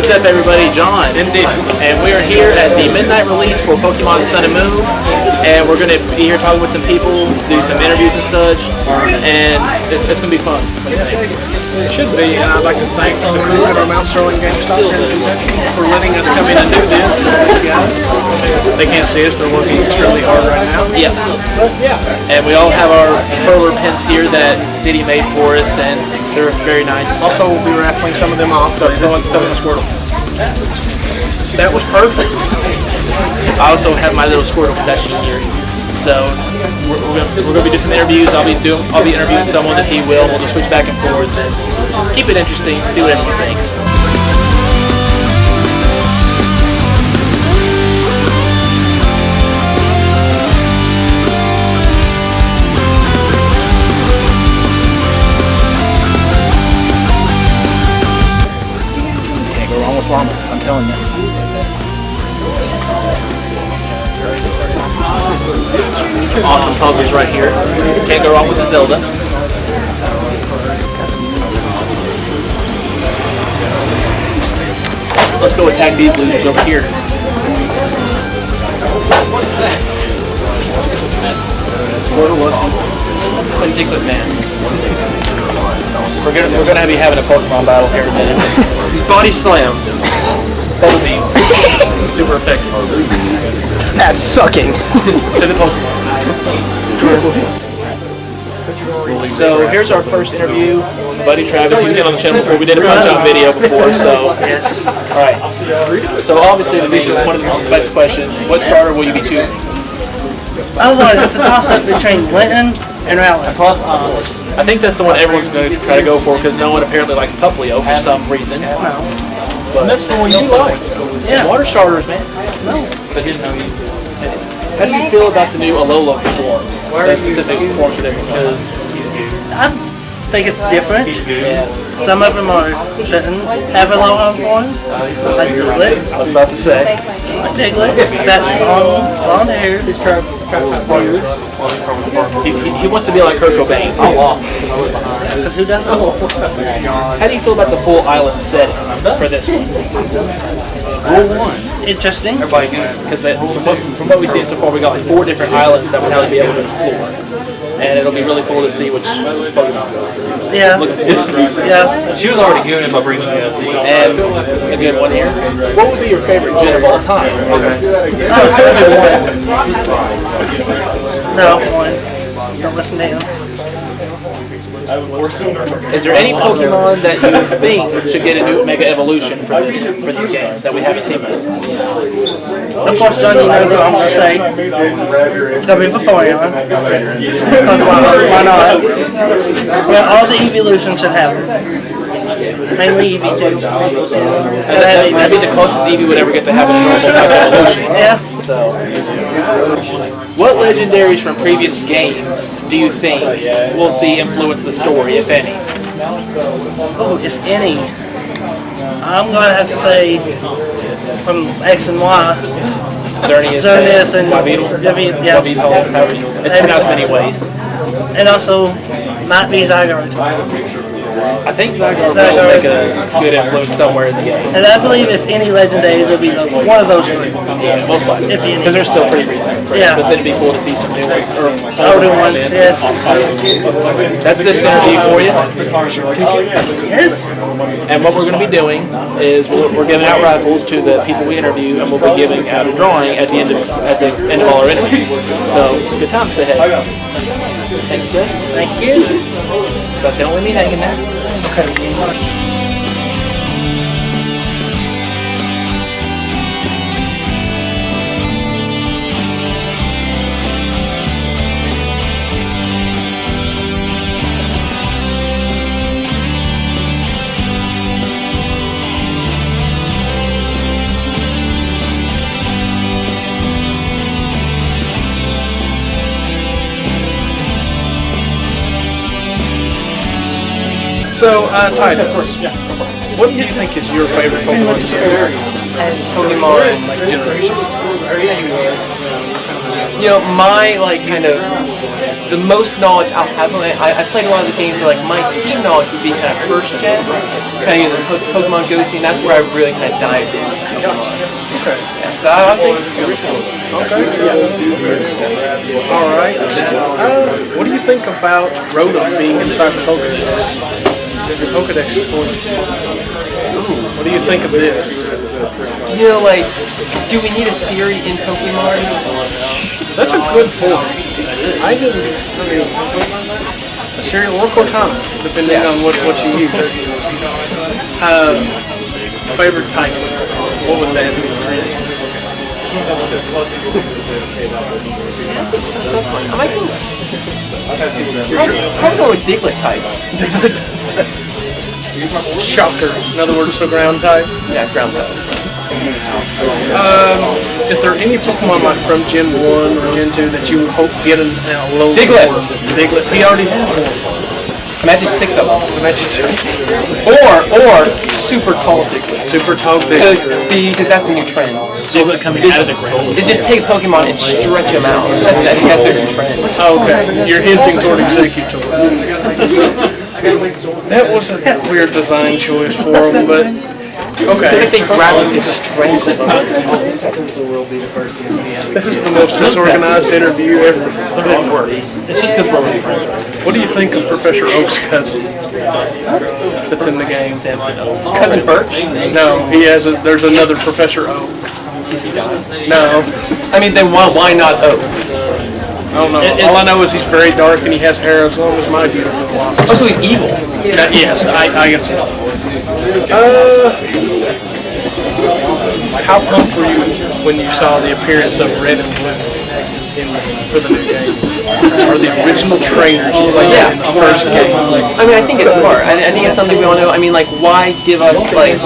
What's up, everybody? John. Indeed. And we are here at the midnight release for Pokemon Sun and Moon. And we're going to be here talking with some people, do some interviews and such. And it's going to be fun. It should be. And I'd like to thank the crew at our Mount Sterling GameStop here in Kentucky for letting us come in and do this. They can't see us. They're working extremely hard right now. Yeah. And we all have our perler pins here that Diddy made for us, and they're very nice. Also, we'll be raffling some of them off, throwing a Squirtle. That was perfect. I also have my little Squirtle plushie here. So we're gonna be doing some interviews. I'll be interviewing someone that he will. We'll just switch back and forth and keep it interesting. See what everyone thinks. Can't go wrong with Llamas, I'm telling you. Awesome puzzles right here. Can't go wrong with the Zelda. Let's go attack these losers over here. What's that? Particular man. We're gonna be having a Pokemon battle here in a minute. Body slam. Double beam. Super effective. That's sucking. To the Pokemon. So here's our first interview, Buddy Travis. You've seen on the channel before. We did a punch-out video before, so yes. All right. So obviously, this is one of the best questions. What starter will you be choosing? Oh Lord, it's a toss-up between Linton and Rowland. I think that's the one everyone's going to try to go for because no one apparently likes Puplio for some reason. But That's the one you like. Yeah. Water starters, man. No. But didn't know you. How do you feel about the new Alola forms? The specific forms for different ones? I think it's different. Yeah. Some of them shouldn't have Aloha forms, like Diglett, I was about to say. like Diglett, that long blonde hair. He wants to be like Kurt Cobain. Because who doesn't? How do you feel about the full island setting for this one? Interesting. Because from what we've seen so far, we got like 4 different islands that we're going to be able to explore. And it'll be really cool to see which Pokemon go through. Yeah. Yeah. She was already good by bringing it up. And a good one here. What would be your favorite gym of all time? No, one. Don't listen to him. Is there any Pokemon that you think should get a new Mega Evolution for these games that we haven't seen before? Of course, John, you know who I'm going to say. It's going to be Vaporeon. Because why not? Well, all the evolutions should have them. Mainly Eevee, too. That'd be the closest Eevee would ever get to having a normal type of evolution. Yeah. So, what legendaries from previous games do you think we'll see influence the story, if any? Oh, if any. I'm going to have to say from X and Y. Xerneas and Yveltal, yeah. it's pronounced many ways. And also, might be Zygarde. I think Zygarde will make a good influence somewhere in the game. And I believe if any legendaries, it'll be one of those 3. Yeah, most likely. If any. Because they're still pretty recent. Yeah. But then it'd be cool to see some new ones. Older ones, yes. That's this interview for you. Yes. And what we're going to be doing is we're giving out rifles to the people we interview, and we'll be giving out a drawing at the end of all our interviews. So good times ahead. Thank you, sir. Thank you. But don't leave me hanging there. So, Titus, what do you think is your favorite Pokemon generation? you know, my like kind of the most knowledge I'll have on it. I played a lot of the games, but like my key knowledge would be kind of first gen, kind of the Pokemon Go scene. That's where I really kind of dived in. Okay. Yeah, so I think original. Okay. All right. What do you think about Rotom being inside the Pokedex? Your Pokedex support. What do you think of this? You know, like, do we need a Siri in Pokemon? That's a good point. I mean, a Siri or Cortana, depending on what you use. Favorite type? What would that be? I might go. Probably go with Diglett type. Shocker. In other words, so ground type. Yeah, ground type. Is there any Pokemon like from Gen 1 or Gen 2 that you would hope to get a low Diglett. Diglett. He already has one. Imagine 6 of them. Imagine 6. Or super tall Diglett. Super tall Diglett. Because that's the new trend. Diglett coming out of the ground. It's just take Pokemon and stretch them out. I think that's the new trend. Okay, you're hinting toward Executor. That was a weird design choice for him, but okay. I think they grabbed it to stretch it. This is the most disorganized interview ever. But it works. It's just because we're really friends. What do you think of Professor Oak's cousin that's in the game? Cousin Birch? No, he has. There's another Professor Oak. No, I mean, then why not Oak? I don't know. All I know is he's very dark and he has hair as long as my beautiful locks. Oh, so he's evil. Yes, I guess so. How pumped were you when you saw the appearance of Red and Blue for the new game? Or the original trainers like Yeah. in the first game? I mean, I think it's smart. I think it's something we all know. I mean, like, why give us, like,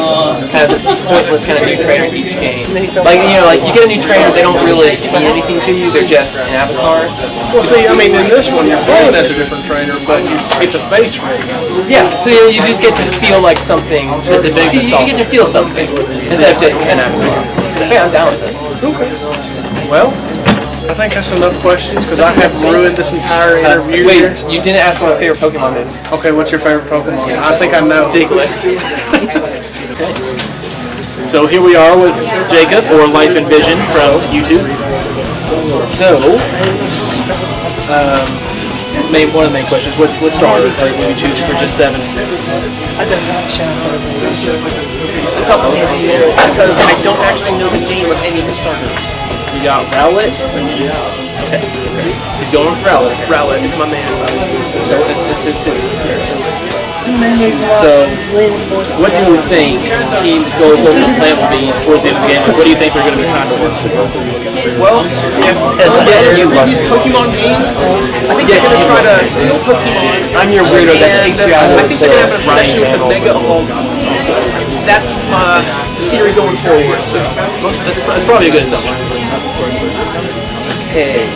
kind of this pointless kind of new trainer each game? Like, you know, like, you get a new trainer, they don't really mean anything to you. They're just an avatar. Well, see, I mean, in this one, you're playing as a different trainer, but you get the face right. Yeah, so you just get to feel like something. It's a big you get to feel something instead of just an avatar. Yeah, I'm down with it. Well, I think that's enough questions because I have ruined this entire interview. Wait, here. you didn't ask what my favorite Pokemon is. Okay, what's your favorite Pokemon? I think I know. Diglett. So here we are with Jacob, or Life and Vision from YouTube. So, one of the main questions, what starter would you choose for Gen 7? It's a tough one because I don't actually know the name of any of the starters. You got Rowlet? Okay. He's going for Rowlet. Rowlet is my man. So it's his city. So, what do you think Team's goal plan will be towards the end of the game? Like, what do you think they're going to be trying to work towards? Well, as you use Pokemon games, I think they're going to try to steal Pokemon. I'm your weirdo that takes you out of I think they're going to have an obsession with the Mega Evolve. That's my theory going forward. So That's probably a good assumption. okay.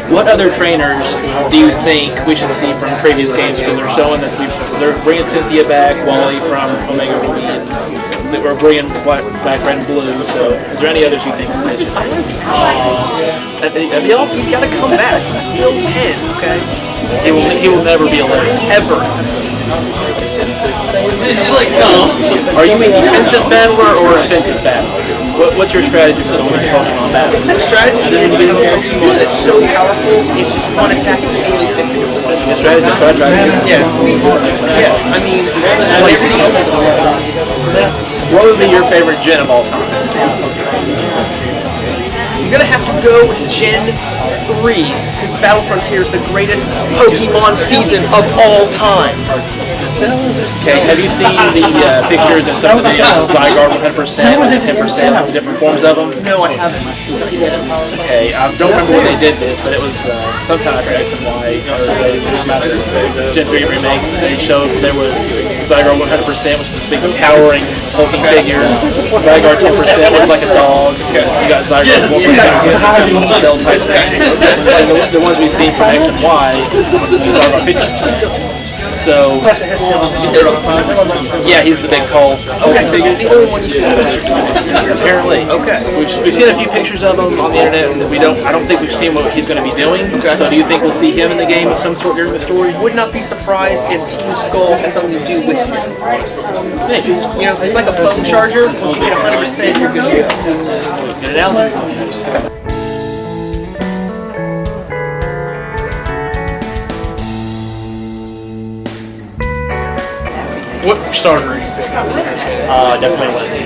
What other trainers do you think we should see from previous games? Because they're showing that they're bringing Cynthia back, Wally from Omega Ruby, and we're bringing back Red and Blue. So, is there any others you think? I want to see That'd be awesome. He's got to come back. He's still 10, okay? He will never be alone. Ever. Are you a defensive battler or offensive battler? What's your strategy for the Pokemon battles? The strategy is to have a Pokemon that's so powerful, it's just one attack and always victory. That's a good strategy. That's what I try to do. Yeah. Yes, I mean, everything else is What would be your favorite gen of all time? I'm gonna have to go with Gen 3, because Battle Frontier is the greatest Pokemon season of all time. Okay, have you seen the pictures and some of the Zygarde 100% and 10%, different forms of them? No, I haven't. Okay, I don't remember when they did this, but it was sometime after X and Y, or the Gen 3 remakes. They showed there was Zygarde 100%, which is this big towering hulking figure. Zygarde 10% was like a dog. You got Zygarde 1%, cell type thing. Like the ones we've seen from X and Y, Zygarde 50%. So So, Plus it has yeah, he's the big tall. Okay, so you're the only one you should have. Apparently. Okay. We've seen a few pictures of him on the internet, and I don't think we've seen what he's going to be doing. Okay. So do you think we'll see him in the game of some sort during the story? Would not be surprised if Team Skull has something to do with him, honestly. Maybe. You know, it's like a phone charger. Once you get 100%, you're good to go. Get it out. What starter are you picking? Definitely Lynn.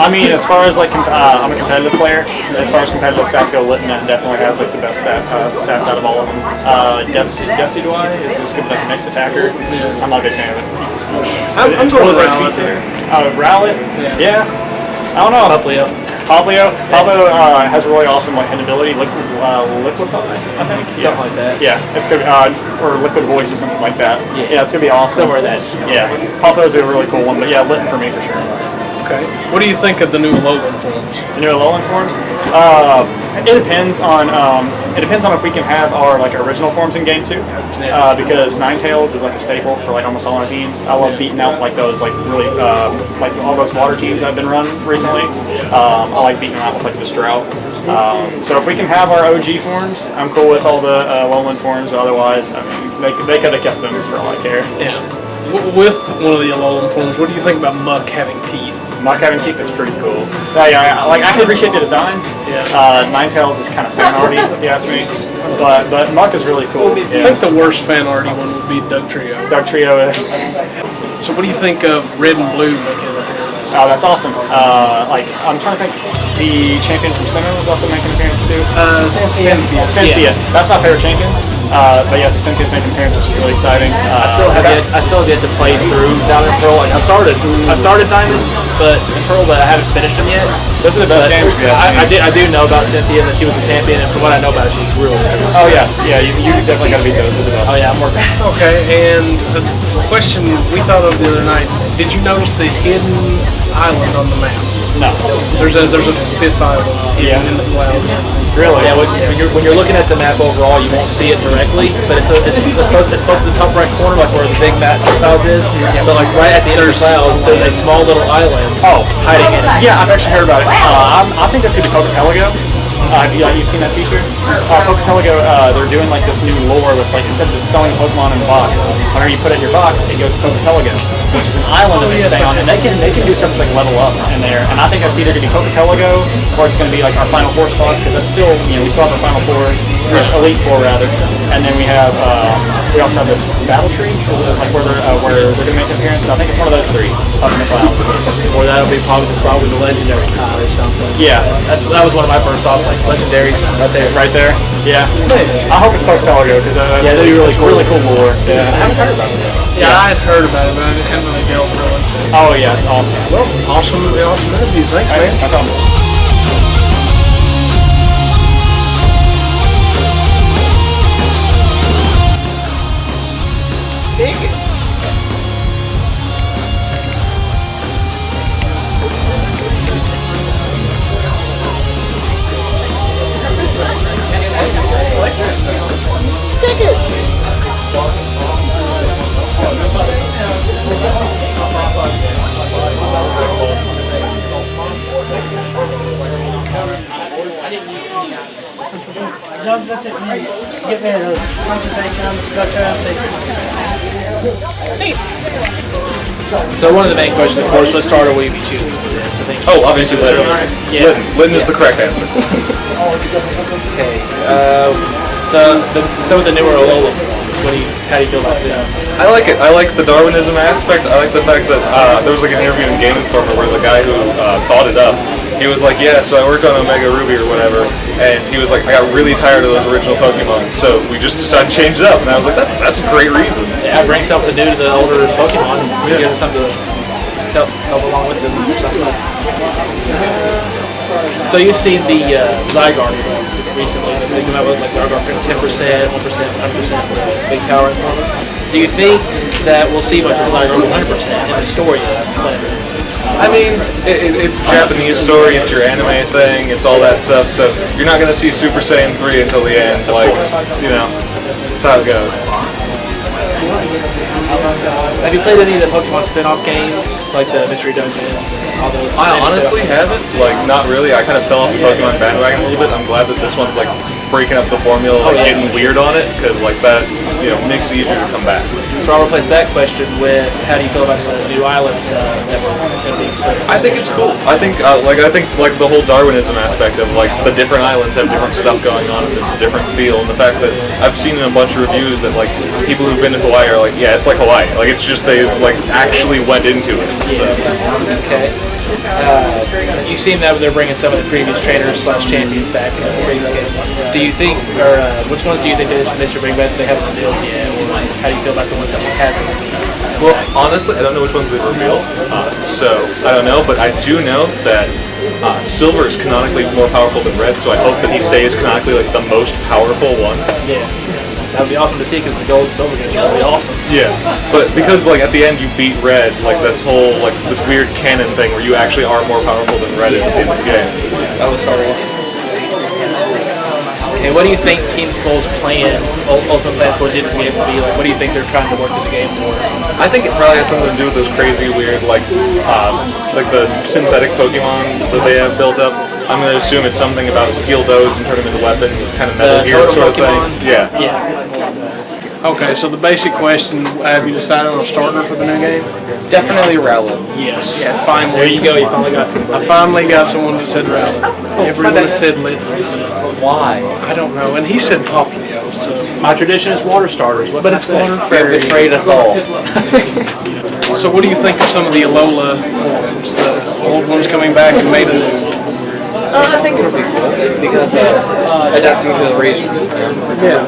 I mean, as far as like, I'm a competitive player. As far as competitive stats go, Litton definitely has like the best stats out of all of them. Desi is this good like a next attacker? I'm not a big fan of it. I'm going with Rowlet here. Rowlet? Yeah. I don't know. Pablo has a really awesome like ability, liquefy, I think. Something like that. Yeah, it's gonna be, or liquid voice or something like that. Yeah, it's gonna be awesome. Somewhere that. Yeah, Pablo's a really cool one, but yeah, Litton for me for sure. Okay. What do you think of the new Alolan forms? The new Alolan forms? It depends on if we can have our like original forms in game 2. Because Ninetales is like a staple for like almost all our teams. I love beating out like those like really like all those water teams that have been run recently. I like beating them out with like the Drought. So if we can have our OG forms, I'm cool with all the Alolan forms. But otherwise, I mean, they could have kept them for all I care. Yeah. With one of the Alolan forms, what do you think about Muck having teeth? Muck having teeth is pretty cool. Yeah, like I can appreciate the designs. Yeah. Ninetales is kind of fan arty, if you ask me. But Muck is really cool. I think the worst fan arty one would be Doug Trio. Doug Trio. So what do you think of Red and Blue making an appearance? Oh, that's awesome. Like I'm trying to think. The champion from Sinnoh was also making an appearance too. Cynthia. That's my favorite champion. But yes, Cynthia's making an appearance, which is really exciting. I still have yet to play through Diamond and Pearl. Like I started Diamond, but Pearl, but I haven't finished them yet. Those are the best games. I do know about Cynthia and that she was a champion, and from what I know about her, she's really good. Oh yeah, you definitely gotta beat those. Oh yeah, I'm working. Okay, and the question we thought of the other night, did you notice the hidden island on the map? No. There's a fifth island hidden in the clouds. Really? Yeah, when you're looking at the map overall, you won't see it directly, but it's close to the top right corner, like where the big map clouds is. So like right at the end of the clouds, there's a small little island hiding in it. Yeah, I've actually heard about it. I think that's through the Cocopelago. You've seen that feature? Cocopelago, they're doing like this new lore with like instead of just throwing Pokemon in a box, whenever you put it in your box, it goes to Cocopelago, which is an island that they stay on, and they can do something like level up in there. And I think that's either gonna be Cocopelago or it's gonna be like our Final Four spot because that's still we still have our Final Four, Elite Four rather, and then we also have the Battle Tree, like where they're gonna make an appearance. So I think it's one of those three up in the clouds. Or that'll be probably the legendary tile or something. Yeah, that was one of my first thoughts, like legendary right there. Yeah, I hope it's Cocopelago because that'd be really cool lore. Yeah, I haven't heard about it. Yeah, I had heard about it, but I hadn't really delved into it. Oh yeah, it's awesome. Well, awesome interview. Thanks, man. No problem. Take it. John, that's it. Get me a conversation, So one of the main questions, of course, what starter will you be choosing for this? I think. Oh, obviously Litton. Yeah. Litton is the correct answer. Okay. Some of the newer Alola forms. How do you feel about them? I like it. I like the Darwinism aspect. I like the fact that there was like an interview in Game Informer where the guy who thought it up, he was like, yeah, so I worked on Omega Ruby or whatever, and he was like, I got really tired of those original Pokemon, so we just decided to change it up. And I was like, that's a great reason. Yeah, bring something new to the older Pokemon and give them something to help along with them or something. So you've seen the Zygarde forms recently. They come out with like Zygarde 10%, 1%, 100% for the big tower form. Do you think that we'll see much of Zygarde 100% in the story of Slander? I mean, it's a Japanese story, it's your anime thing, it's all that stuff, so you're not going to see Super Saiyan 3 until the end, like, you know, that's how it goes. Have you played any of the Pokemon spin-off games, like the Mystery Dungeon? All those I honestly haven't. Like, not really. I kind of fell off the Pokemon bandwagon a little bit. I'm glad that this one's like breaking up the formula, like getting weird on it, because like that, makes it easier to come back. So I'll replace that question with, how do you feel about the new islands that were going to be exposed? I think it's cool. I think the whole Darwinism aspect of like the different islands have different stuff going on and it's a different feel, and the fact that I've seen in a bunch of reviews that like people who've been to Hawaii are like, yeah, it's like Hawaii. Like it's just they like actually went into it. So. Okay. You seem that they're bringing some of the previous trainers/champions back in the previous game. Do you think, or which ones do you think they should bring back that they haven't revealed yet? Or how do you feel about the ones that we haven't seen? Well, honestly, I don't know which ones they've revealed, so I don't know, but I do know that Silver is canonically more powerful than Red, so I hope that he stays canonically like the most powerful one. Yeah. That would be awesome to see because the gold and silver game would be awesome. Yeah, but because like at the end you beat Red, like that's whole like this weird canon thing where you actually are more powerful than Red is in the game. That was so awesome. Okay, what do you think Team Skull's plan, also plan for Diddynarcon game to be like? What do you think they're trying to work in the game for? I think it probably has something to do with those crazy, weird, like the synthetic Pokemon that they have built up. I'm going to assume it's something about steal those and turn them into weapons, kind of Metal Gear sort of thing. Yeah. Okay, so the basic question, have you decided on a starter for the new game? Definitely Rowlet. Yes. Finally. There you go. You finally got somebody. I finally got someone that said Rowlet. Everyone said Lit. Why? I don't know, and he said Poplio, so. My tradition is water starters. What But it's water They fairy. betrayed us all. So what do you think of some of the Alola forms? The old ones coming back and made a new one? I think it'll be cool because adapting to the regions. Yeah.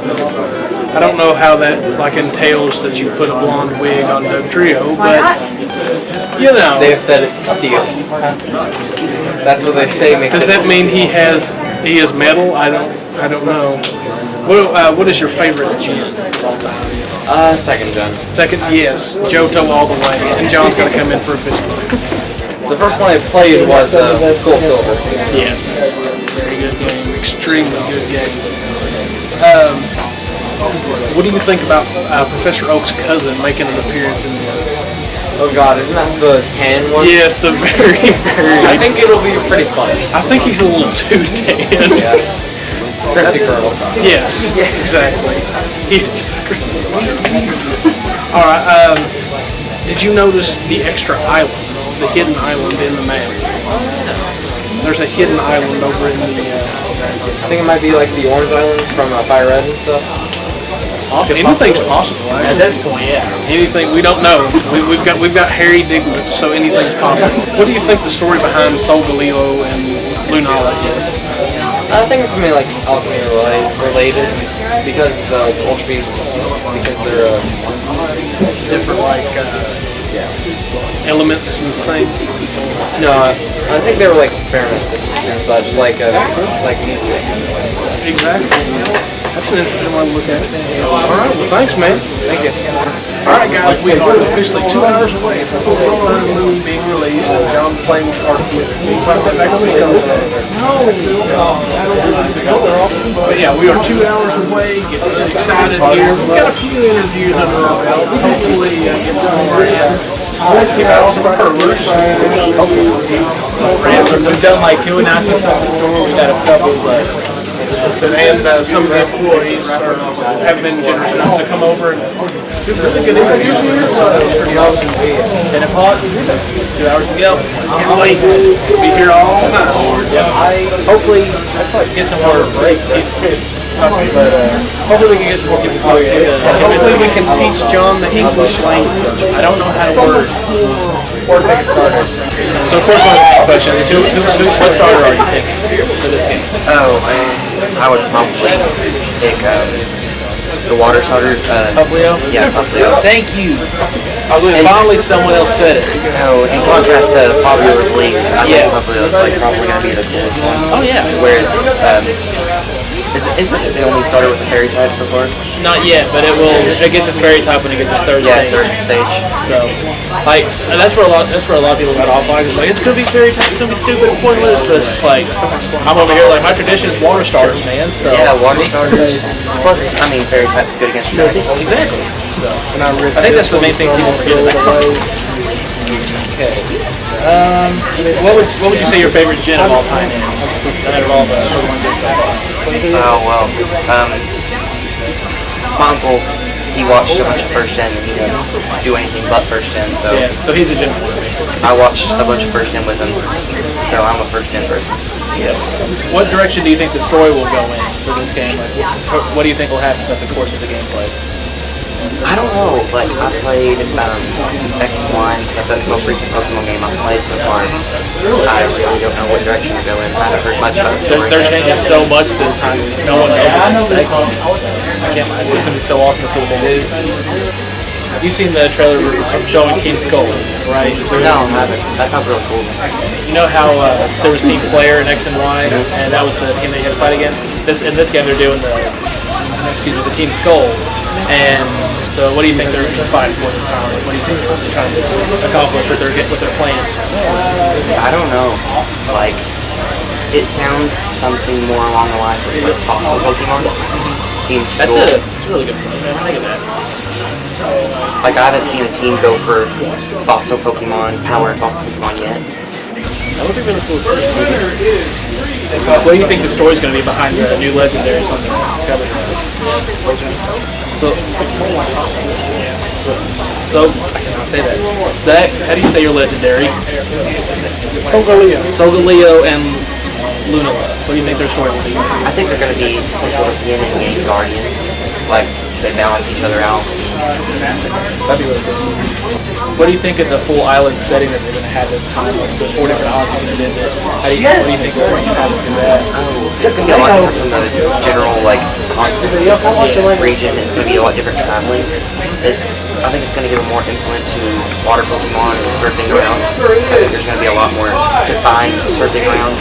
I don't know how that like entails that you put a blonde wig on Dugtrio, but you know. They've said it's steel. That's what they say makes Does it. that mean he is metal? I don't know. What is your favorite gen of all time? Second gen. Second, yes, Johto all the way, and John's gonna come in for a fist bump. The first one I played was Soul Silver. Yes, very good game, extremely good game. What do you think about Professor Oak's cousin making an appearance in this? Oh god, isn't that the tan one? Yes, the very. I think it'll be pretty fun. I think he's a little too tan. Yeah. Thrifty girl. Yes, exactly. Yes. All right. Did you notice the extra island, the hidden island in the map? There's a hidden island over in the. I think it might be like the Orange Islands from Fire Red and stuff. Anything's possible. Right? At this point, yeah. Anything we don't know. We've got Harry Diglett, so anything's possible. What do you think the story behind Solgaleo and Lunala is? I think it's something like alchemy related because the Ultra Beasts, because they're Different elements and things. no, I think they were like experimented and such, like nature. Exactly. That's an interesting one to look at. All right, well, thanks, man. Thank you. All right, guys, we are officially 2 hours away from Pokemon Sun and Moon being released and John playing with Arceus. Can you put that back on the show? But yeah, we are 2 hours away. Get excited here. We've got a few interviews under our belts. Hopefully, get some more in. Give out some purrs. Hopefully, We've done like 2 announcements at the store. We've got a couple, but. and some of the employees have been generous enough to come over and do really good interviews with us. So that was pretty awesome. 10 o'clock, 2 hours to go. Can't wait. Be here all night. Hopefully, get some more break. But hopefully we can get some more people talking to us. Hopefully we can teach John the English language. I don't know how to word. Or pick a starter. So of course one of the main questions is what starter are you picking for this game? Oh, I would probably pick the water starter. Puplio? Yeah, Puplio. Thank you. Finally someone else said it. No, in contrast to Popular Belief, I think Puplio is like probably going to be the coolest one. Oh yeah. Where it's, isn't it the only starter with a fairy type so far? Not yet, but it gets its fairy type when it gets its third Yeah, stage. third stage. So, like, and that's where a lot of people got off on. It's like, it's gonna be fairy type, it's gonna be stupid, pointless, but it's just like, I'm over here like, my tradition is water starters, man, so. Yeah, water starters. Plus, I mean, fairy type's good against dragon. Exactly. So I think that's the main thing people forget about. Okay. What would you say your favorite gen of all time is? Out of all the Pokemon gens so far. Oh, well, my uncle, he watched a bunch of first gen and he didn't do anything but first gen, so Yeah. So he's a gen boy, basically. I watched a bunch of first gen with him, so I'm a first gen person. Yes. What direction do you think the story will go in for this game? Like, what do you think will happen throughout the course of the gameplay? I don't know, like, I played X and Y and stuff. That's the most recent Pokemon game I've played so far. I really don't know what direction to go in. I haven't heard much about the story. They're changing so much this time. No one knows what to expect. I can't. It's going to be so awesome to see what they do. You've seen the trailer showing Team Skull, right? No, I haven't. That sounds really cool. You know how there was Team Flare in X and Y, and that was the team that you had to fight against? In this game, they're doing the Team Skull. And so, what do you think they're fighting for this time? What do you think they're trying to accomplish with their plan? I don't know. Like, it sounds something more along the lines of like fossil Pokemon. Team Skull. That's a really good point. Think of that. Like, I haven't seen a team go for fossil Pokemon, power fossil Pokemon yet. That would be really cool to see. What do you think the story's going to be behind the new legendaries on the cover? So I cannot say that. Zach, how do you say your legendary? Solgaleo and Lunala. What do you think their story will be? I think they're going to be some sort of yin and yang guardians. Like, they balance each other out. That'd be really cool. What do you think of the full island setting that they're going to have this time? Like, there's 4 different islands you can visit. What do you think they're going to have to do that? It's going to be a lot different from the general, like, continent region. It's going to be a lot different traveling. I think it's going to give a more influence to water Pokemon and surfing around. I think there's going to be a lot more defined surfing around.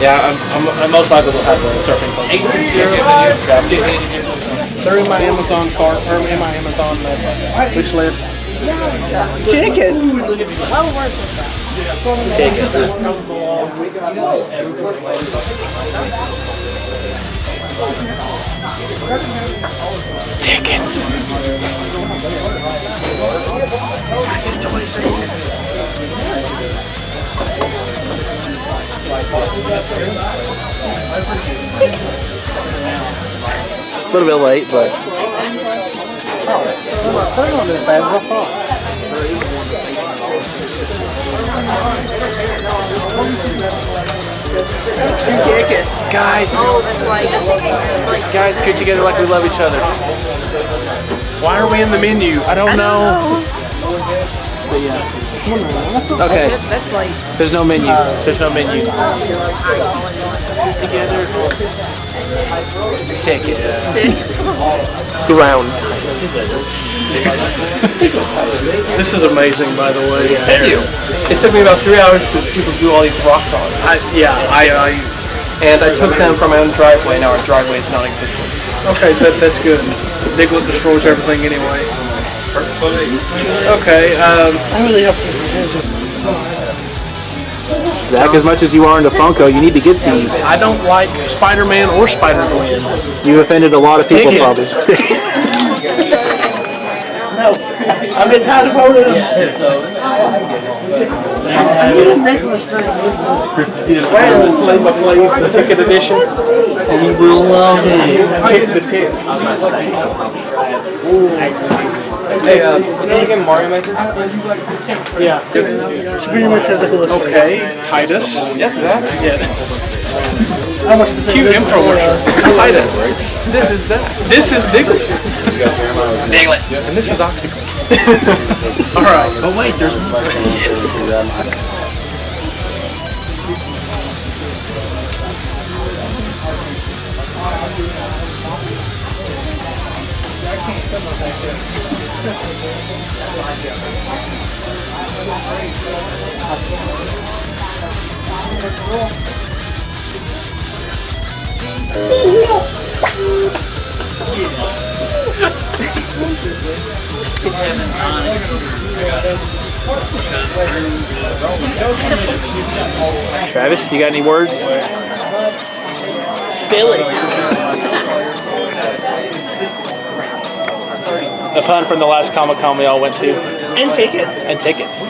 Yeah, I'm most likely to have the surfing Pokemon. They're in my Amazon cart, or in my Amazon wish list. Tickets! Tickets. Tickets. A little bit late, but Tickets! guys, guys, get together like we love each other. Why are we in the menu? I don't know. Okay. There's no menu. There's no menu. Let's get together. Tickets. Ground. This is amazing, by the way. Thank you. It took me about 3 hours to super glue all these rock on. And I took them from my own driveway. Now our driveway is non-existent. Okay, that's good. Diglett destroys everything anyway. Okay, I really hope this is it. Zach, as much as you are into Funko, you need to get these. I don't like Spider-Man or Spider-Gwen. You offended a lot of people, Tickets. probably. No, I've been tired of voting them. I need a necklace thing. Flavor Flav, the ticket edition. You will love it. The tip. Hey, you know the game Mario Maker? Yeah. Pretty much has a cool story. Okay, Titus. Yes, exactly. Yeah. How much does it Cute infomercial. Titus. This is Zach. This is Diglett. Diglett. And this is Oxygen. Alright. But wait, there's Travis, you got any words? Billy. The pun from the last Comic-Con we all went to. And tickets. And tickets.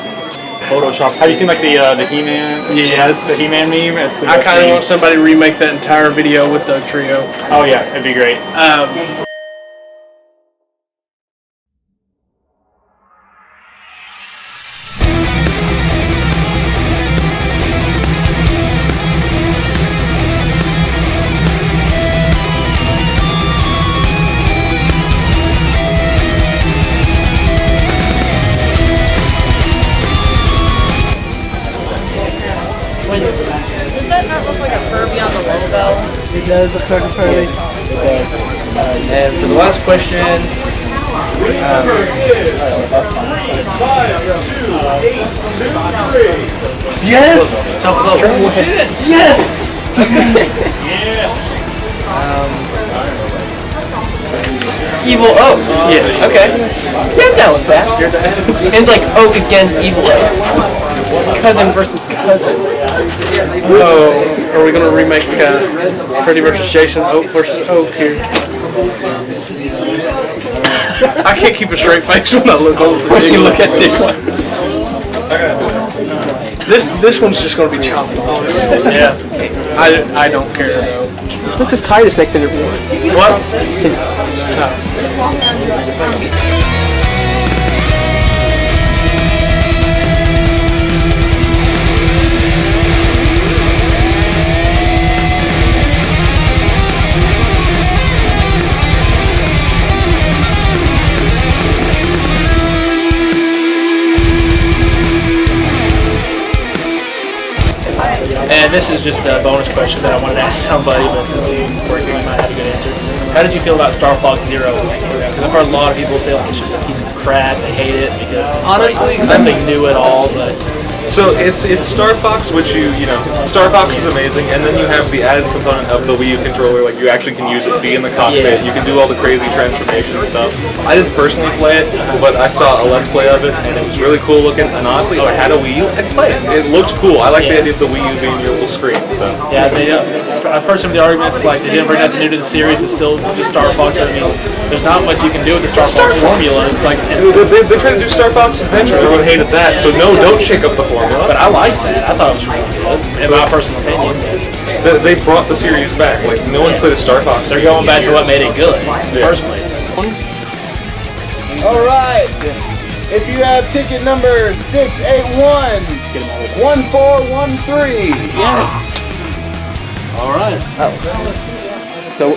Photoshop. Have you seen like the He-Man? Yes. The He-Man meme. It's the I best kind of meme. want somebody to remake that entire video with the trio. Oh yeah, it'd be great. Does that not look like a Furby on the logo? It does look like a Furby. It does. And for the last question, Yes! So close. Yes! Evil Oak. Yes. Okay. Yeah, I'm down with that. And it's like Oak against Evil Oak. Cousin versus cousin. Oh, are we going to remake Freddy versus Jason, Oak versus Oak here? I can't keep a straight face when I look over the When you Diddynarcon. look at Dick. This one's just going to be choppy. yeah. I don't care though. This is Titus next interview. What? And this is just a bonus question that I wanted to ask somebody, but since you were here, you might have a good answer. How did you feel about Star Fox Zero? Because I've heard a lot of people say like it's just a piece of crap. They hate it because it's Honestly, like, nothing new at all. But So it's Star Fox, which you know, Star Fox is amazing, and then you have the added component of the Wii U controller, like you actually can use it, be in the cockpit, Yeah. you can do all the crazy transformation stuff. I didn't personally play it, but I saw a Let's Play of it, and it was really cool looking, and honestly, if I had a Wii U, I'd play it. It looked cool. I like the idea of the Wii U being your little screen, so. yeah, they. I've heard some of the arguments like they didn't bring nothing new to the series. It's still just Star Fox. But I mean, there's not much you can do with the Star Fox formula. It's like, They tried to do Star Fox Adventure, everyone hated that, so no, don't shake up the formula. but I like that. I thought it was really good, in my personal opinion. They brought the series back, like no one's played a Star Fox. They're going back to what made it good in the first place. All right. If you have ticket number 681-1413. Yes. All right. So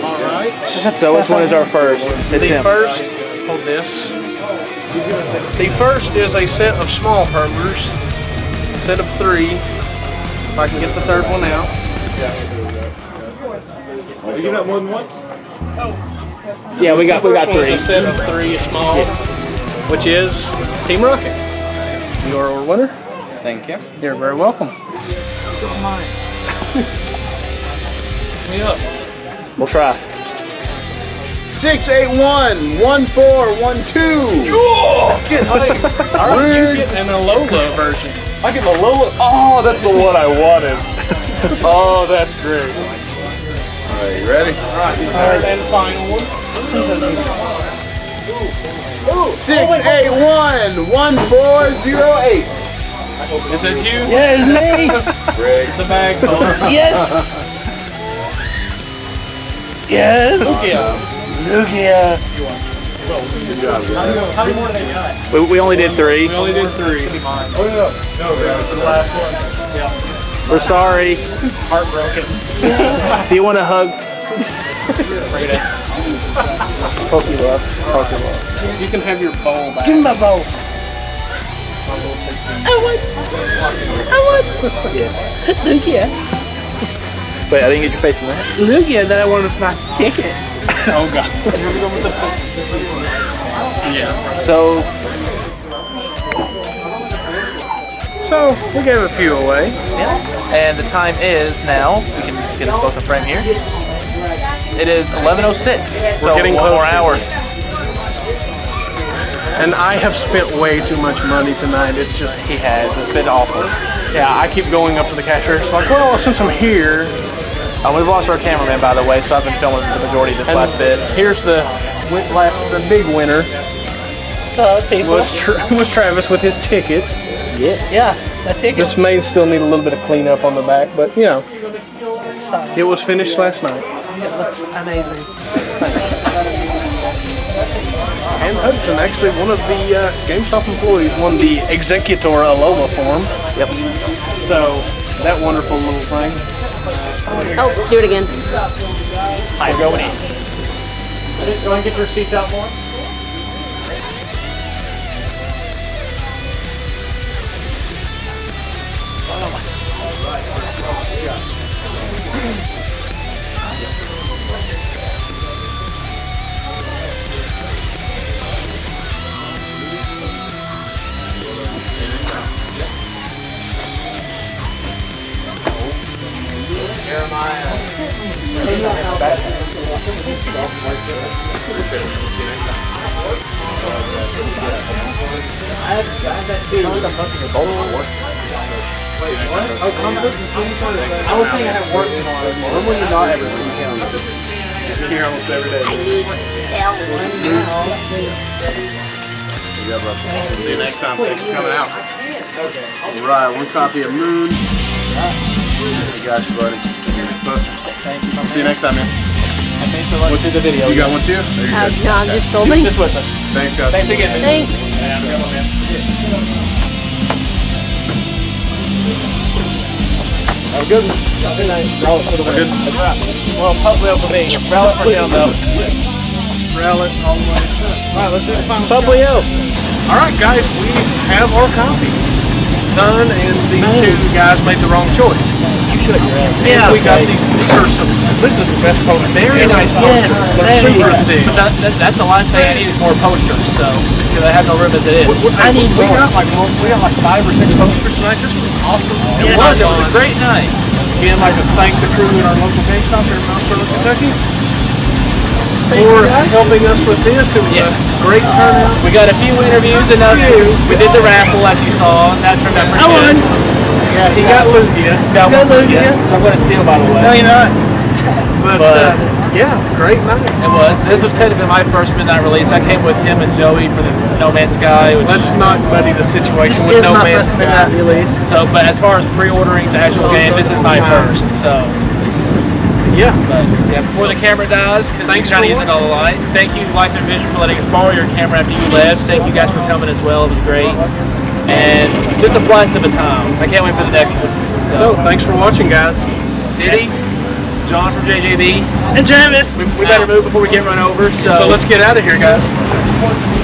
which one is our first? It's The him. first, hold this. The first is a set of small burgers, set of 3. If I can get the third one out. Did you got more than one? Yeah, we got First one's three. a set of 3 small, which is Team Rocket. You are our winner. Thank you. You're very welcome. We'll try. 681-1412. Get hype. Alright, you get an Alola version. I get the Lola. Oh, that's the one I wanted. Oh, that's great. Are you ready? Alright, the third and final one. 681-1408. Is it you? Yeah, it's me. The bag holder. Yes. Yes. Yeah. Lugia. We only did three. We only did 3. We're sorry. Heartbroken. Do you want a hug? You can have your bowl back. Give me my bowl. Yes. Lugia. Wait, I didn't get your face in that. Lugia that I wanted my ticket. Oh god. Yeah. So We gave a few away. and the time is now. We can get us both in frame here. It is 11:06. So getting one more closer. hour. And I have spent way too much money tonight. It's just, He has. It's been awful. yeah, I keep going up to the cashier. It's like, well, since I'm here, We've lost our cameraman, by the way, so I've been filming the majority of this and last bit. here's the big winner. What's up, people? was Travis with his tickets. Yes. Yeah, that ticket. This may still need a little bit of cleanup on the back, but you know, It's fine. it was finished last night. It looks amazing. And Hudson, actually, one of the GameStop employees won the Executor Alola form. Yep. So, that wonderful little thing. Oh, do it again. We're going in. Go and get your seats out more. I was thinking I had work tomorrow. Normally you're not every weekend. Just here almost every day. See you next time. Thanks for coming out. Alright, one copy of Moon. I got you, buddy. Thank you. See you next time, man. Thanks for letting me do the video. You got one too? There you go. No, I'm just filming. Just with us. Thanks, guys. Thanks again. Thanks. Have a good one. Good night. Roll for the win. That's right. Well, pump wheel for me. Rally for him, though. Rally all the way. Alright, let's do the final Pump wheel. Alright, guys, we have our copies. Son and these two guys made the wrong choice. You should. Yeah, we got these are some. This is the best poster. Very nice posters. Yes, super thick. But that's the last thing I need is more posters. So because I have no room as it is. I need we got like 5 or 6 posters tonight. This was awesome. It was a great night. Again, I'd like to thank the crew at our local GameStop here in Mount Sterling, Kentucky for helping us with this. It was Yes. a great turnout. We got a few interviews and we did the raffle as you saw. And that turned out pretty good. Yeah, he got Lugia. Got one Lugia. I'm going to steal, by the way. No, you're not. But yeah, great night. It was. This was technically my first midnight release. I came with him and Joey for the No Man's Sky. Which, Let's not muddy the situation This with is No my Man's first Sky. midnight release. so, but as far as pre-ordering the actual game, this is my first. So, Yeah. but yeah, before the camera dies, because we're trying to use it all the light. Thank you, Life and Vision, for letting us borrow your camera after you left. Thank you guys for coming as well. It was great. And just a blast of a time. I can't wait for the next one. So, thanks for watching, guys. Diddy, John from JJB. And Travis. We better move before we get run over. So let's get out of here, guys.